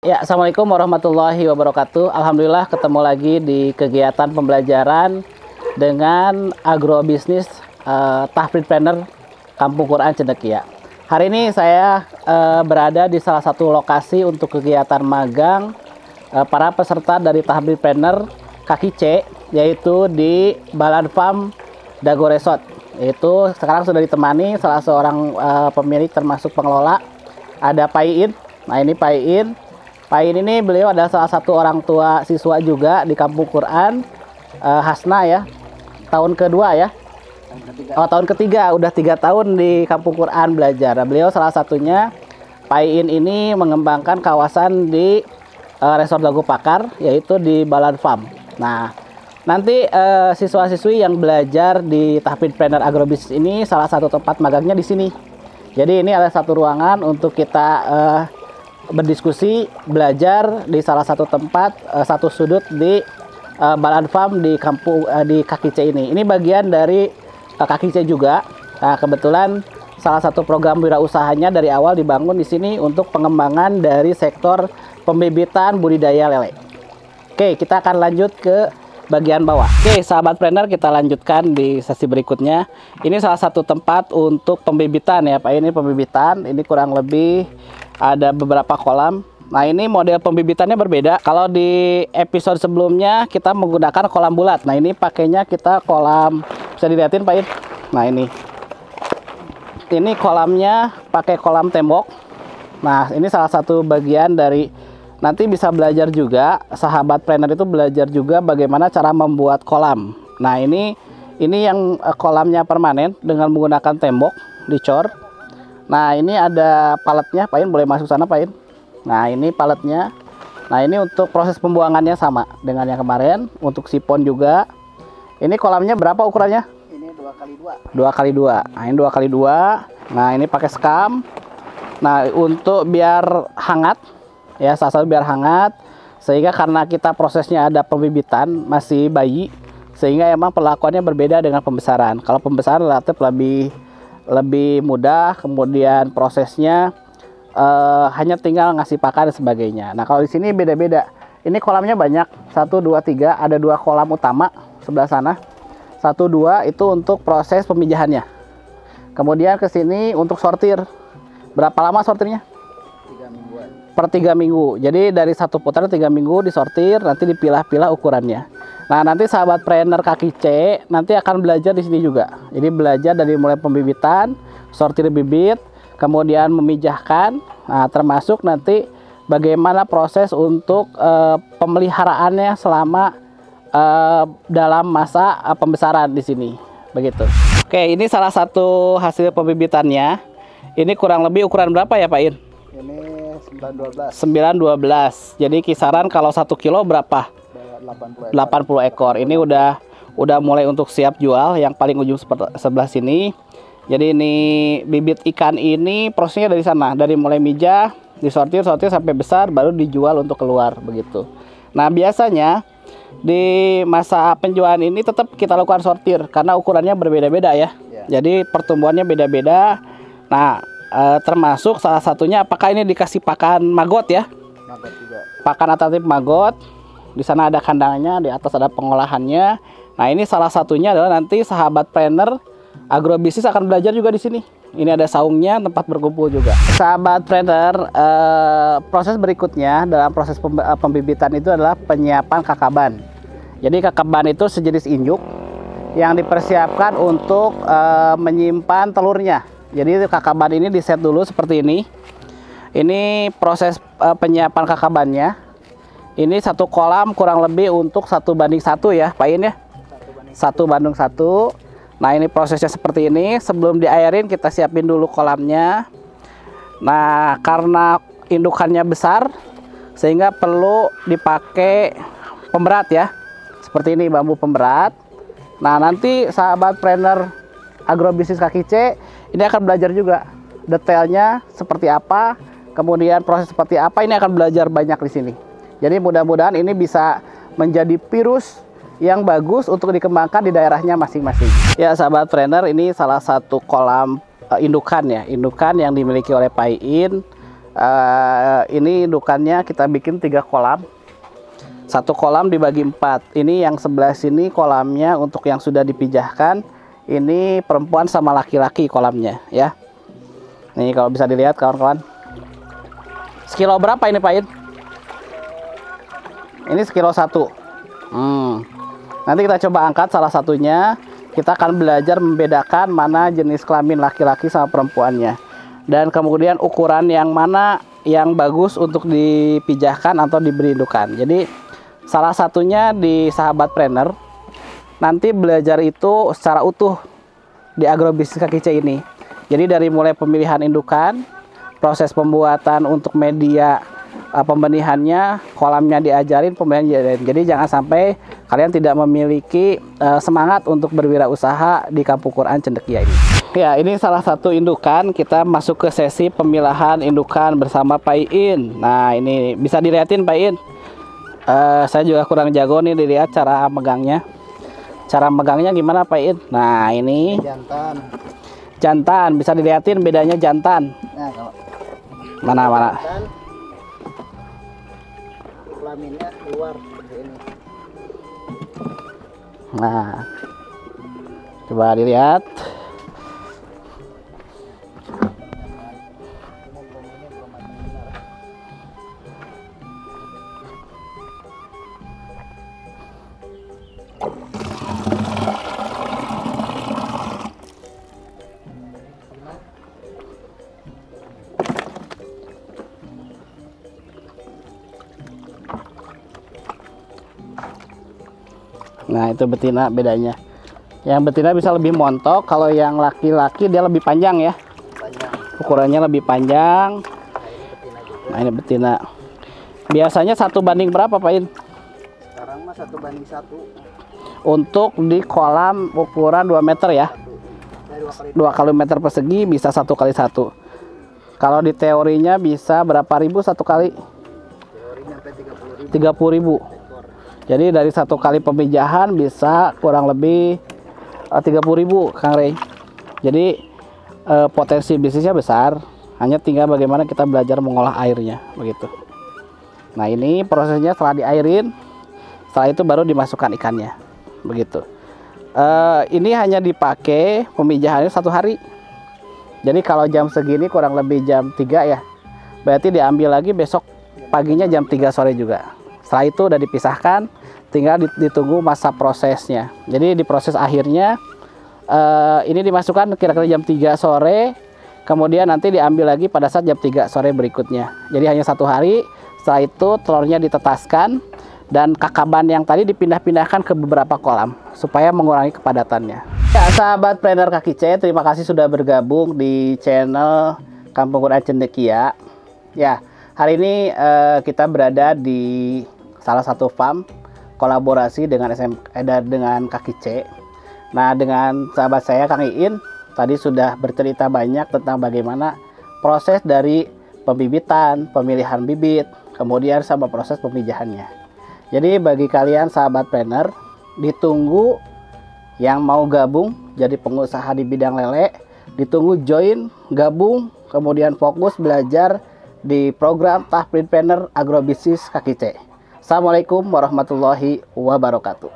Ya, Assalamualaikum warahmatullahi wabarakatuh. Alhamdulillah ketemu lagi di kegiatan pembelajaran dengan agrobisnis Tahfidz Kampung Quran Cendekia. Hari ini saya berada di salah satu lokasi untuk kegiatan magang para peserta dari Tahfidz Kaki C, yaitu di Balan Farm Dago Resort. Itu sekarang sudah ditemani salah seorang pemilik termasuk pengelola, ada Pak Iin. Nah, ini Pak Iin. Pak Iin ini beliau adalah salah satu orang tua siswa juga di Kampung Quran Hasna ya, tahun kedua ya. Tahun ketiga, udah 3 tahun di Kampung Quran belajar. Beliau salah satunya Pak Iin ini mengembangkan kawasan di Resort Dago Pakar, yaitu di Balan Farm. Nah, nanti siswa-siswi yang belajar di Tahfidz Agrobisnis ini salah satu tempat magangnya di sini. Jadi ini ada satu ruangan untuk kita berdiskusi, belajar di salah satu tempat, satu sudut di Balan Farm di kampung di Kaki C ini. Ini bagian dari Kaki C juga. Nah, kebetulan salah satu program wirausahanya dari awal dibangun di sini untuk pengembangan dari sektor pembibitan budidaya lele. Oke, kita akan lanjut ke bagian bawah. Oke, sahabat trainer, kita lanjutkan di sesi berikutnya. Ini salah satu tempat untuk pembibitan ya, Pak. Ini pembibitan. Ini kurang lebih ada beberapa kolam. Nah, ini model pembibitannya berbeda. Kalau di episode sebelumnya kita menggunakan kolam bulat. Nah, ini pakainya kita kolam, bisa dilihatin Pak Iin. Nah, ini kolamnya pakai kolam tembok. Nah, ini salah satu bagian dari, nanti bisa belajar juga, sahabat trainer itu belajar juga bagaimana cara membuat kolam. Nah, ini yang kolamnya permanen dengan menggunakan tembok dicor. Nah, ini ada paletnya, Pak Iin boleh masuk sana Pak Iin. Nah, ini paletnya. Nah, ini untuk proses pembuangannya sama dengan yang kemarin. Untuk sipon juga. Ini kolamnya berapa ukurannya? Ini 2x2. 2x2. Nah, ini 2x2. Nah, ini pakai sekam. Nah, untuk biar hangat ya, salah satu biar hangat, sehingga karena kita prosesnya ada pembibitan masih bayi, sehingga emang perlakuannya berbeda dengan pembesaran. Kalau pembesaran relatif lebih mudah, kemudian prosesnya hanya tinggal ngasih pakan dan sebagainya. Nah, kalau di sini beda-beda. Ini kolamnya banyak, 1, 2, 3, ada 2 kolam utama sebelah sana. 1, 2 itu untuk proses pemijahannya. Kemudian ke sini untuk sortir. Berapa lama sortirnya? 3 mingguan. Per 3 minggu. Jadi dari satu putaran 3 minggu disortir, nanti dipilah-pilah ukurannya. Nah, nanti sahabat trainer Kaki C nanti akan belajar di sini juga. Jadi belajar dari mulai pembibitan, sortir bibit, kemudian memijahkan, nah, termasuk nanti bagaimana proses untuk pemeliharaannya selama dalam masa pembesaran di sini. Begitu. Oke, ini salah satu hasil pembibitannya. Ini kurang lebih ukuran berapa ya Pak Iin? Ini 912. 912. Jadi kisaran kalau 1 kilo berapa? 80 ekor. Ini udah mulai untuk siap jual, yang paling ujung sebelah sini. Jadi ini bibit ikan ini prosesnya dari sana, dari mulai mijah, disortir sampai besar, baru dijual untuk keluar begitu. Nah, biasanya di masa penjualan ini tetap kita lakukan sortir karena ukurannya berbeda-beda ya. Jadi pertumbuhannya beda-beda. Nah, termasuk salah satunya apakah ini dikasih pakan maggot ya? Maggot juga. Pakan alternatif maggot. Di sana ada kandangnya, di atas ada pengolahannya. Nah, ini salah satunya adalah nanti sahabat trainer agrobisnis akan belajar juga di sini. Ini ada saungnya, tempat berkumpul juga. Sahabat trainer, proses berikutnya dalam proses pembibitan itu adalah penyiapan kakaban. Jadi kakaban itu sejenis induk yang dipersiapkan untuk menyimpan telurnya. Jadi kakaban ini diset dulu seperti ini. Ini proses penyiapan kakabannya. Ini satu kolam kurang lebih untuk 1:1 ya Pak Iin ya. 1:1. Nah, ini prosesnya seperti ini. Sebelum diairin kita siapin dulu kolamnya. Nah, karena indukannya besar sehingga perlu dipakai pemberat ya. Seperti ini, bambu pemberat. Nah, nanti sahabat trainer agrobisnis Kaki C ini akan belajar juga detailnya seperti apa, kemudian proses seperti apa, ini akan belajar banyak di sini. Jadi mudah-mudahan ini bisa menjadi virus yang bagus untuk dikembangkan di daerahnya masing-masing. Ya, sahabat trainer, ini salah satu kolam indukan ya, indukan yang dimiliki oleh Pak Iin. Ini indukannya kita bikin 3 kolam. Satu kolam dibagi 4. Ini yang sebelah sini kolamnya untuk yang sudah dipijahkan. Ini perempuan sama laki-laki kolamnya ya. Nih kalau bisa dilihat kawan-kawan. Sekilo berapa ini Pak In? Ini sekilo 1. Nanti kita coba angkat salah satunya. Kita akan belajar membedakan mana jenis kelamin laki-laki sama perempuannya. Dan kemudian ukuran yang mana yang bagus untuk dipijahkan atau diberi indukan. Jadi salah satunya di Sahabat Trainer. Nanti belajar itu secara utuh di agrobisnis kaki C ini. Jadi dari mulai pemilihan indukan, proses pembuatan untuk media pembenihannya, kolamnya diajarin, pembenihan diajarin. Jadi jangan sampai kalian tidak memiliki semangat untuk berwirausaha di Kampung Quran Cendekia ini. Ya, ini salah satu indukan. Kita masuk ke sesi pemilahan indukan bersama Pak In. Nah, ini bisa dilihatin Pak In. Saya juga kurang jago nih dilihat cara megangnya. Cara megangnya gimana Pak In? Nah, ini Jantan. jantan. Bisa dilihatin bedanya jantan. Nah, kalau Mana? jantan, kelaminnya keluar seperti ini. Nah, coba dilihat. Nah, itu betina bedanya. Yang betina bisa lebih montok, kalau yang laki-laki dia lebih panjang ya. Panjang. Ukurannya lebih panjang. Nah, ini betina juga. Nah, ini betina. Biasanya 1 banding berapa Pak In? Sekarang mah 1:1. Untuk di kolam ukuran 2 meter ya. 2 kali meter persegi bisa 1x1. Kalau di teorinya bisa berapa ribu 1 kali? Teorinya sampai 30.000. 30.000. Jadi dari 1 kali pemijahan bisa kurang lebih 30.000 Kang Rey. Jadi potensi bisnisnya besar. Hanya tinggal bagaimana kita belajar mengolah airnya begitu. Nah, ini prosesnya setelah diairin, setelah itu baru dimasukkan ikannya begitu. Ini hanya dipakai pemijahannya 1 hari. Jadi kalau jam segini kurang lebih jam 3 ya, berarti diambil lagi besok paginya jam 3 sore juga. Setelah itu udah dipisahkan, tinggal ditunggu masa prosesnya. Jadi di proses akhirnya ini dimasukkan kira-kira jam 3 sore, kemudian nanti diambil lagi pada saat jam 3 sore berikutnya. Jadi hanya 1 hari. Setelah itu telurnya ditetaskan dan kakaban yang tadi dipindah-pindahkan ke beberapa kolam supaya mengurangi kepadatannya. Ya, sahabat trainer kaki C, terima kasih sudah bergabung di channel Kampung Quran Cendekia. Ya, hari ini kita berada di salah satu farm kolaborasi dengan dengan kaki C. Nah, dengan sahabat saya Kang Iin tadi sudah bercerita banyak tentang bagaimana proses dari pembibitan, pemilihan bibit, kemudian sama proses pemijahannya. Jadi bagi kalian sahabat trainer, ditunggu yang mau gabung jadi pengusaha di bidang lele, ditunggu join, gabung, kemudian fokus belajar di program Tahfidz Planner Agrobisnis Kaki C. Assalamualaikum warahmatullahi wabarakatuh.